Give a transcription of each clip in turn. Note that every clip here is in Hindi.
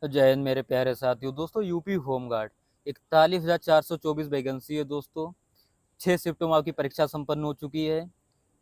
जय हिंद मेरे प्यारे साथियों। दोस्तों यूपी होमगार्ड 41,424 वैकेंसी है दोस्तों। 6 शिफ्टों में आपकी परीक्षा संपन्न हो चुकी है।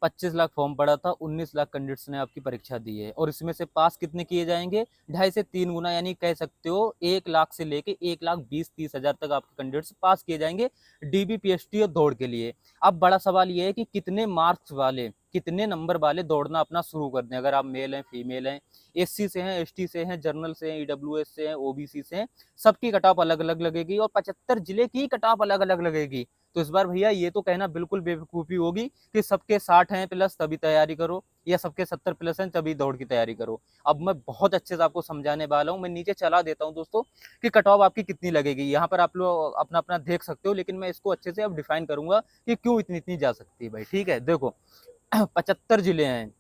25 लाख फॉर्म पड़ा था, 19 लाख कैंडिडेट्स ने आपकी परीक्षा दी है और इसमें से पास कितने किए जाएंगे? 2.5 से 3 गुना, यानी कह सकते हो 1 लाख से लेके 1,20,30,000 तक आपके कैंडिडेट्स पास किए जाएंगे डीबीपीएसटी और दौड़ के लिए। अब बड़ा सवाल ये है कि कितने मार्क्स वाले, कितने नंबर वाले दौड़ना अपना शुरू कर दें। अगर आप मेल हैं, फीमेल हैं, एससी से हैं, एसटी से हैं, जनरल से हैं, ईडब्ल्यूएस से हैं, ओबीसी से हैं, सबकी कट ऑफ अलग अलग लगेगी और 75 जिले की कट ऑफ अलग अलग लगेगी। तो इस बार भैया ये तो कहना बिल्कुल बेवकूफ़ी होगी कि सबके 60 हैं प्लस तभी तैयारी करो या सबके 70 प्लस हैं तभी दौड़ की तैयारी करो। अब मैं बहुत अच्छे से आपको समझाने वाला हूँ। मैं नीचे चला देता हूँ दोस्तों कि कट ऑफ आपकी कितनी लगेगी। यहाँ पर आप लोग अपना अपना देख सकते हो, लेकिन मैं इसको अच्छे से अब डिफाइन करूंगा कि क्यों इतनी इतनी जा सकती है भाई। ठीक है, देखो 75 जिले हैं।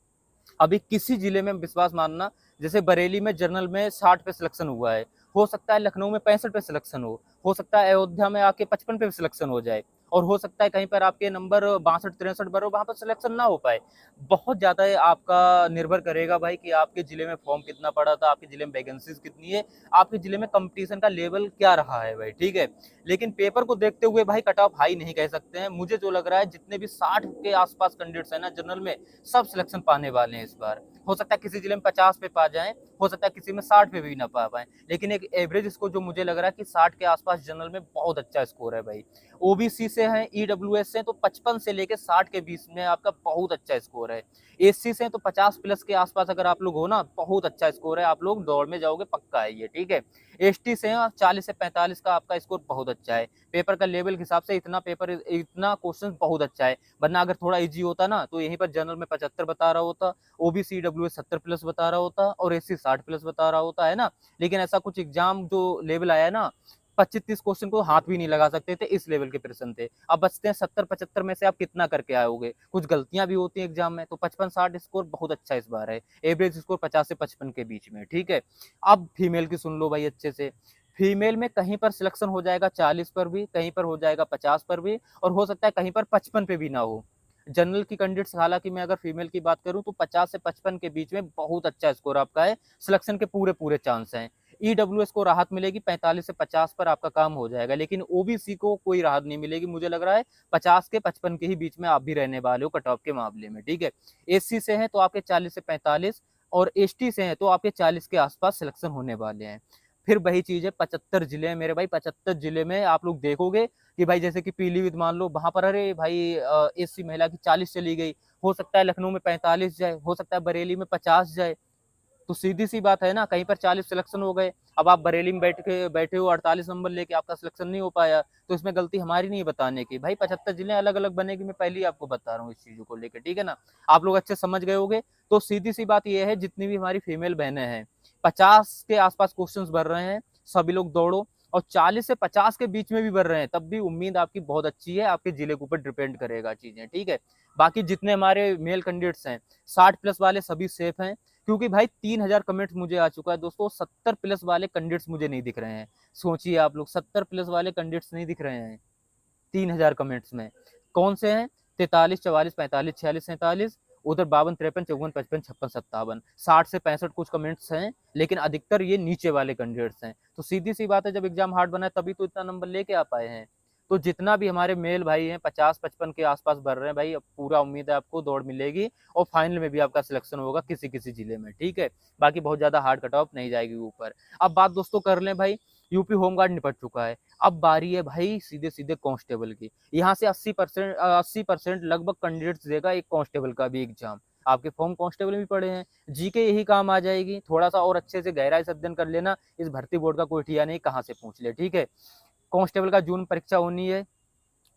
अभी किसी जिले में विश्वास मानना, जैसे बरेली में जनरल में 60 पे सिलेक्शन हुआ है, हो सकता है लखनऊ में 65 पे सिलेक्शन हो सकता है अयोध्या में आके 55 पे सिलेक्शन हो जाए, और हो सकता है कहीं पर आपके नंबर 62-63 पर हो, वहां पर सिलेक्शन ना हो पाए। बहुत ज्यादा आपका निर्भर करेगा भाई कि आपके जिले में फॉर्म कितना पड़ा था, आपके जिले में वैकेंसीज कितनी है, आपके जिले में कंपटीशन का लेवल क्या रहा है भाई। ठीक है, लेकिन पेपर को देखते हुए भाई कट ऑफ हाई नहीं कह सकते हैं। मुझे जो लग रहा है जितने भी 60 के आसपास कैंडिडेट्स है ना जनरल में, सब सिलेक्शन पाने वाले हैं इस बार। हो सकता है किसी जिले में 50 पे पा जाएं, हो सकता है किसी में 60 पे भी ना पा पाए, लेकिन एक एवरेज इसको जो मुझे लग रहा है कि 60 के आसपास जनरल में बहुत अच्छा स्कोर है भाई। ओबीसी से हैं, ईडब्ल्यूएस से हैं, तो 55 से लेके 60 के बीच में आपका बहुत अच्छा स्कोर है। एससी से हैं तो 50 प्लस के आसपास अगर आप लोग हो ना, बहुत अच्छा स्कोर है, आप लोग दौड़ में जाओगे पक्का है ये। ठीक है, एसटी से हैं 40 से 45 का आपका स्कोर बहुत अच्छा है। पेपर का लेवल के हिसाब से इतना क्वेश्चन बहुत अच्छा है, वरना अगर थोड़ा इजी होता ना तो यहीं पर जनरल में 75 बता रहा होता, ओबीसी डब्ल्यू 70 प्लस बता रहा होता और एससी 60 प्लस बता रहा होता है ना। लेकिन ऐसा कुछ एग्जाम जो लेवल आया ना, 25-30 क्वेश्चन को हाथ भी नहीं लगा सकते थे, इस लेवल के प्रश्न थे। अब बचते हैं 70-75 में से आप कितना करके आओगे। कुछ गलतियां भी होती हैं एग्जाम में, तो 55-60 स्कोर बहुत अच्छा इस बार है। एवरेज स्कोर 50 से 55 के बीच में। ठीक है, अब फीमेल की सुन लो भाई अच्छे से। फीमेल में कहीं पर सिलेक्शन हो जाएगा 40 पर भी, कहीं पर हो जाएगा 50 पर भी, और हो सकता है कहीं पर 55 पे भी ना हो। जनरल की कैंडिडेट्स, हालांकि मैं अगर फीमेल की बात करूं तो 50 से 55 के बीच में बहुत अच्छा स्कोर आपका है, सिलेक्शन के पूरे पूरे चांस हैं। ईडब्ल्यूएस को राहत मिलेगी, 45 से 50 पर आपका काम हो जाएगा, लेकिन ओबीसी को कोई राहत नहीं मिलेगी। मुझे लग रहा है 50 के 55 के ही बीच में आप भी रहने वाले हो कट ऑफ के मामले में। ठीक है, एससी से हैं तो आपके 40 से 45, और एसटी से हैं तो आपके 40 के आसपास सिलेक्शन होने वाले हैं। फिर वही चीज है, 75 जिले हैं मेरे भाई। 75 जिले में आप लोग देखोगे कि भाई जैसे कि पीलीभीत मान लो, वहां पर अरे भाई एससी महिला की 40 चली गई, हो सकता है लखनऊ में 45 जाए, हो सकता है बरेली में 50 जाए। तो सीधी सी बात है ना, कहीं पर 40 सिलेक्शन हो गए, अब आप बरेली में बैठे हो 48 नंबर लेके, आपका सिलेक्शन नहीं हो पाया, तो इसमें गलती हमारी नहीं बताने की भाई। 75 जिले अलग अलग बनेगी, मैं पहले ही आपको बता रहा हूँ इस चीजों को लेकर। ठीक है ना, आप लोग अच्छे समझ गए होगे। तो सीधी सी बात यह है, जितनी भी हमारी फीमेल बहनें हैं, 50 के आसपास क्वेश्चन भर रहे हैं, सभी लोग दौड़ो। और 40 से 50 के बीच में भी भर रहे हैं, तब भी उम्मीद आपकी बहुत अच्छी है, आपके जिले के ऊपर डिपेंड करेगा चीजें। ठीक है, बाकी जितने हमारे मेल कैंडिडेट्स हैं 60 प्लस वाले सभी सेफ हैं, क्योंकि भाई 3000 कमेंट्स मुझे आ चुका है दोस्तों। 70 प्लस वाले कैंडिडेट्स मुझे नहीं दिख रहे हैं। सोचिए आप लोग, 70 प्लस वाले कैंडिडेट्स नहीं दिख रहे हैं 3000 कमेंट्स में। कौन से हैं? 43, 44, 45, 46, 47, उधर 52, 53, 54, 55, 56, 57, 60 से 65 कुछ कमेंट्स हैं, लेकिन अधिकतर ये नीचे वाले कैंडिडेट्स हैं। तो सीधी सी बात है, जब एग्जाम हार्ड बना है तभी तो इतना नंबर लेके आ पाए हैं। तो जितना भी हमारे मेल भाई हैं 50-55 के आसपास भर रहे हैं भाई, अब पूरा उम्मीद है आपको दौड़ मिलेगी और फाइनल में भी आपका सिलेक्शन होगा किसी किसी जिले में। ठीक है, बाकी बहुत ज्यादा हार्ड कट ऑफ नहीं जाएगी ऊपर। अब बात दोस्तों कर लें भाई, यूपी होमगार्ड निपट चुका है, अब बारी है भाई सीधे सीधे कांस्टेबल की। यहाँ से 80% लगभग कैंडिडेट्स देगा एक कांस्टेबल का भी एग्जाम। आपके फॉर्म कांस्टेबल में भी पड़े हैं, जीके यही काम आ जाएगी। थोड़ा सा और अच्छे से गहराई से अध्ययन कर लेना, इस भर्ती बोर्ड का कोई ठिया नहीं कहाँ से पूछ ले। ठीक है, कांस्टेबल का जून परीक्षा होनी है,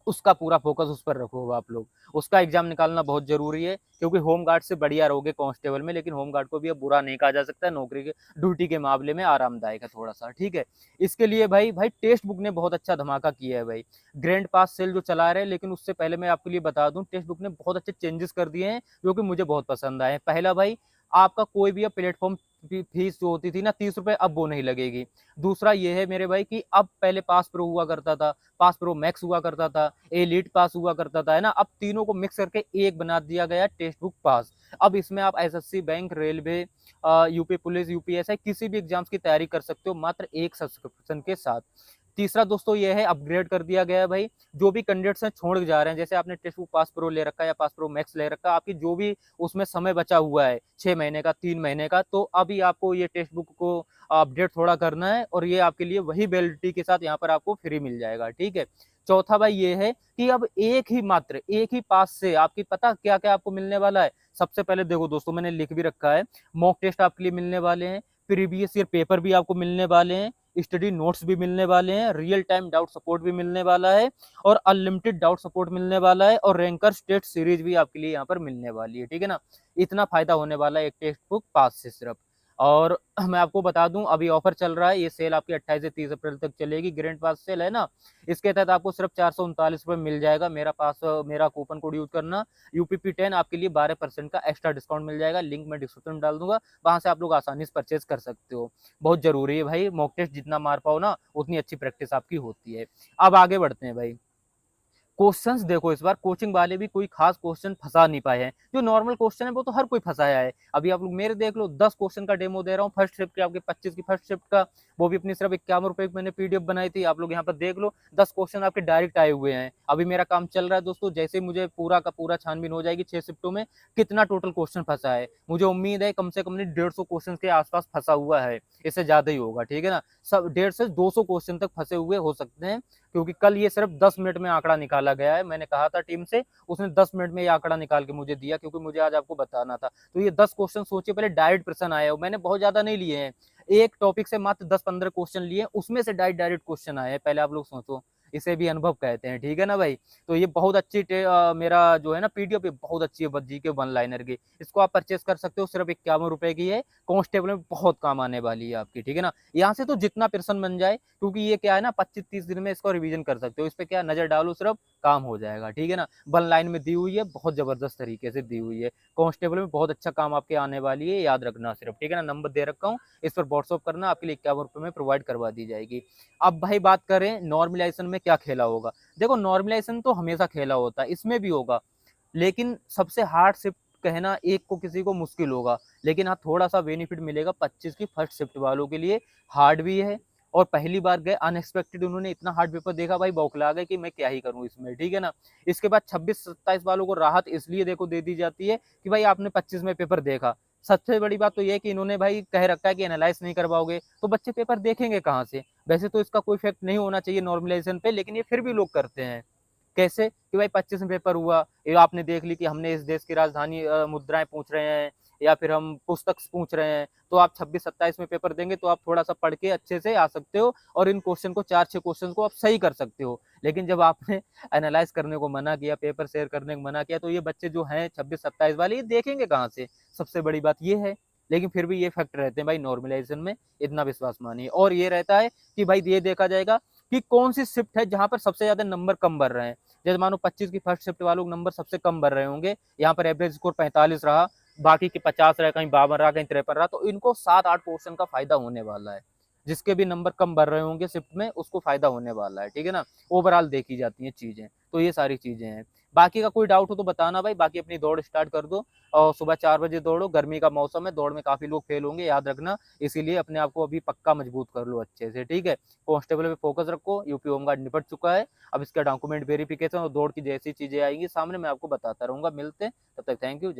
उसका पूरा फोकस उस पर रखो आप लोग। उसका एग्जाम निकालना बहुत जरूरी है, क्योंकि होमगार्ड से बढ़िया रहोगे कांस्टेबल में, लेकिन होमगार्ड को भी अब बुरा नहीं कहा जा सकता, नौकरी के ड्यूटी के मामले में आरामदायक है थोड़ा सा। ठीक है, इसके लिए भाई भाई टेक्स्ट बुक ने बहुत अच्छा धमाका किया है भाई। ग्रैंड पास सेल जो चला रहे हैं, लेकिन उससे पहले मैं आपके लिए बता दूं, टेक्स्ट बुक ने बहुत अच्छे चेंजेस कर दिए हैं जो कि मुझे बहुत पसंद आए। पहला भाई, आपका कोई भी प्लेटफॉर्म फीस जो होती थी ना 30 रुपए, अब वो नहीं लगेगी। दूसरा ये है मेरे भाई कि अब पहले पास प्रो हुआ करता था, पास प्रो मैक्स हुआ करता था, एलीट पास हुआ करता था, है ना। अब तीनों को मिक्स करके एक बना दिया गया टेक्स्ट बुक पास। अब इसमें आप SSC, bank, railway, UP police, UPSI किसी भी एग्जाम्स की तैयारी कर सकते हो मात्र एक सब्सक्रिप्शन के साथ। तीसरा दोस्तों ये है, अपग्रेड कर दिया गया है भाई। जो भी कैंडिडेट्स हैं छोड़ के जा रहे हैं, जैसे आपने टेक्स्ट बुक पास प्रो ले रखा है या पास प्रो मैक्स ले रखा है, आपकी जो भी उसमें समय बचा हुआ है 6 महीने का, 3 महीने का, तो अभी आपको ये टेक्स्ट बुक को अपडेट थोड़ा करना है और ये आपके लिए वही वैलिडिटी के साथ यहाँ पर आपको फ्री मिल जाएगा, ठीक है। चौथा भाई ये है कि अब मात्र एक ही पास से आपकी पता क्या क्या आपको मिलने वाला है। सबसे पहले देखो दोस्तों, मैंने लिख भी रखा है, मॉक टेस्ट आपके लिए मिलने वाले हैं, प्रीवियस ईयर पेपर भी आपको मिलने वाले हैं, स्टडी नोट्स भी मिलने वाले हैं, रियल टाइम डाउट सपोर्ट भी मिलने वाला है और अनलिमिटेड डाउट सपोर्ट मिलने वाला है और रैंकर स्टेट सीरीज भी आपके लिए यहाँ पर मिलने वाली है, ठीक है ना। इतना फायदा होने वाला है एक टेक्स्ट बुक पास से सिर्फ। और मैं आपको बता दूं, अभी ऑफर चल रहा है, ये सेल आपकी 28 से 30 अप्रैल तक चलेगी, ग्रैंड पास सेल है ना। इसके तहत आपको सिर्फ 439 रुपये मिल जाएगा। मेरा कूपन कोड यूज करना, UPP10, आपके लिए 12% का एक्स्ट्रा डिस्काउंट मिल जाएगा। लिंक मैं डिस्क्रिप्शन में डाल दूंगा, वहां से आप लोग आसानी से परचेज कर सकते हो। बहुत जरूरी है भाई, मॉक टेस्ट जितना मार पाओ ना उतनी अच्छी प्रैक्टिस आपकी होती है। अब आगे बढ़ते हैं भाई। क्वेश्चंस देखो, इस बार कोचिंग वाले भी कोई खास क्वेश्चन फंसा नहीं पाए हैं। जो नॉर्मल क्वेश्चन है वो तो हर कोई फंसाया है। अभी आप लोग मेरे देख लो, 10 क्वेश्चन का डेमो दे रहा हूँ फर्स्ट शिफ्ट के, आपके 25 की फर्स्ट शिफ्ट का, वो भी अपनी सिर्फ 51 रुपए की मैंने PDF बनाई थी। आप लोग यहाँ पर देख लो, 10 क्वेश्चन आपके डायरेक्ट आए हुए हैं। अभी मेरा काम चल रहा है दोस्तों, जैसे मुझे पूरा का पूरा छानबीन हो जाएगी 6 शिफ्टों में कितना टोटल क्वेश्चन फंसा है, मुझे उम्मीद है कम से कम 150 क्वेश्चन के आसपास फंसा हुआ है, इससे ज्यादा ही होगा, ठीक है ना। सब 150 से 200 क्वेश्चन तक फंसे हुए हो सकते हैं, क्योंकि कल ये सिर्फ 10 मिनट में आंकड़ा निकाला गया है। मैंने कहा था टीम से, उसने 10 मिनट में ये आंकड़ा निकाल के मुझे दिया, क्योंकि मुझे आज आपको बताना था। तो ये 10 क्वेश्चन सोचिए, पहले डायरेक्ट प्रश्न आए हो, मैंने बहुत ज्यादा नहीं लिए हैं, एक टॉपिक से मात्र 10-15 क्वेश्चन लिए, उसमें से डायरेक्ट क्वेश्चन आए हैं। पहले आप लोग सोचो, इसे भी अनुभव कहते हैं, ठीक है ना भाई। तो ये बहुत अच्छी मेरा जो है ना PDF ये बहुत अच्छी है जी के 1 लाइनर की, इसको आप परचेस कर सकते हो, सिर्फ 51 रुपए की है। कांस्टेबल में बहुत काम आने वाली है आपकी, ठीक है ना। यहाँ से तो जितना प्रश्न बन जाए, क्योंकि ये क्या है ना 25-30 दिन में इसको रिवीजन कर सकते हो, इस पे क्या नजर डालो सिर्फ काम हो जाएगा, ठीक है ना। 1 लाइन में दी हुई है, बहुत जबरदस्त तरीके से दी हुई है। कांस्टेबल में बहुत अच्छा काम आपके आने वाली है, याद रखना सिर्फ, ठीक है ना। नंबर दे रखा हूँ, इस पर व्हाट्सअप करना, आपके लिए 51 रुपए में प्रोवाइड करवा दी जाएगी। अब भाई बात करें नॉर्मलाइजेशन में क्या खेला होगा। देखो नॉर्मलाइजेशन तो हमेशा खेला होता है, इसमें भी होगा, लेकिन सबसे हार्ड शिफ्ट कहना एक को किसी को मुश्किल होगा, लेकिन हाँ थोड़ा सा बेनिफिट मिलेगा 25 की फर्स्ट शिफ्ट वालों के लिए। हार्ड भी है, और पहली बार गए अनएक्सपेक्टेड, उन्होंने इतना हार्ड पेपर देखा भाई, बौखला गए कि मैं क्या ही करूं इसमें, ठीक है ना। इसके बाद 26-27 वालों को राहत इसलिए देखो दे दी जाती है कि भाई आपने 25 में पेपर देखा। सबसे बड़ी बात तो ये है कि इन्होंने भाई कह रखा है कि एनालाइज नहीं करवाओगे तो बच्चे पेपर देखेंगे कहाँ से। वैसे तो इसका कोई इफेक्ट नहीं होना चाहिए नॉर्मलाइजेशन पे, लेकिन ये फिर भी लोग करते हैं। कैसे कि भाई 25 में पेपर हुआ, ये आपने देख ली कि हमने इस देश की राजधानी मुद्राएं पूछ रहे हैं, या फिर हम पुस्तक पूछ रहे हैं, तो आप 26-27 में पेपर देंगे तो आप थोड़ा सा पढ़ के अच्छे से आ सकते हो, और इन क्वेश्चन को 4-6 क्वेश्चन को आप सही कर सकते हो। लेकिन जब आपने एनालाइज करने को मना किया, पेपर शेयर करने को मना किया, तो ये बच्चे जो हैं 26-27 वाले, ये देखेंगे कहाँ से, सबसे बड़ी बात ये है। लेकिन फिर भी ये फैक्ट रहते हैं भाई नॉर्मलाइजेशन में, इतना विश्वास मानिए। और ये रहता है कि भाई ये देखा जाएगा कि कौन सी शिफ्ट है जहां पर सबसे ज्यादा नंबर कम भर रहे हैं। जैसे मानो 25 की फर्स्ट शिफ्ट वालों नंबर सबसे कम भर रहे होंगे, यहाँ पर एवरेज स्कोर 45 रहा, बाकी के 50 रहा, कहीं 52 रहा, कहीं 53 रहा, तो इनको 7-8 पोर्शन का फायदा होने वाला है। जिसके भी नंबर कम भर रहे होंगे शिफ्ट में, उसको फायदा होने वाला है, ठीक है ना। ओवरऑल देखी जाती हैं चीजें, तो ये सारी चीजें हैं। बाकी का कोई डाउट हो तो बताना भाई, बाकी अपनी दौड़ स्टार्ट कर दो, और सुबह 4 बजे दौड़ो, गर्मी का मौसम है, दौड़ में काफी लोग फेल होंगे, याद रखना। इसीलिए अपने आप को अभी पक्का मजबूत कर लो अच्छे से, ठीक है। कांस्टेबल पे फोकस रखो, यूपी होमगार्ड निपट चुका है, अब इसका डॉक्यूमेंट वेरिफिकेशन और दौड़ की जैसी चीजें आएंगी सामने मैं आपको बताता रहूंगा। मिलते हैं, तब तक थैंक यू।